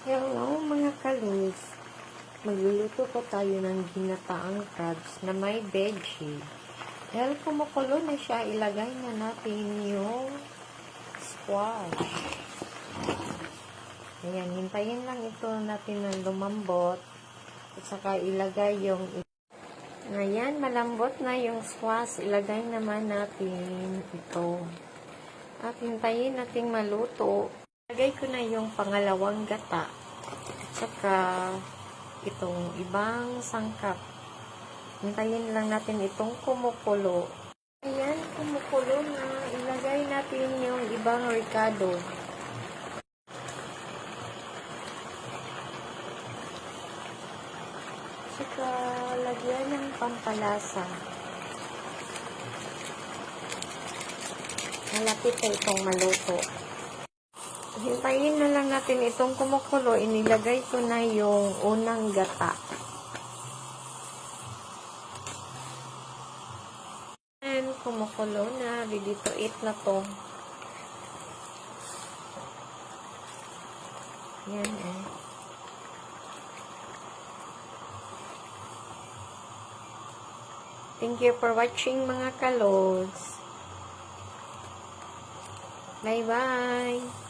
Hello mga kalis, magluluto po tayo ng ginataang crabs na may veggie. Dahil kumukulo na siya, ilagay na natin yung squash. Ayan, hintayin lang ito natin na lumambot. At saka ilagay yung... Ayan, malambot na yung squash. Ilagay naman natin ito. At hintayin natin maluto. Ilagay ko na yung pangalawang gata. At saka itong ibang sangkap. Hintayin lang natin itong kumukulo. Ayan, kumukulo na. Ilagay natin yung ibang ricado. Saka lagyan ng pampalasa. Malapit na itong maluto. Hintayin na lang natin itong kumukulo. Inilagay ko na yung unang gata. And kumukulo na. Ready to eat na to. Yan eh. Thank you for watching mga kalods. Bye-bye!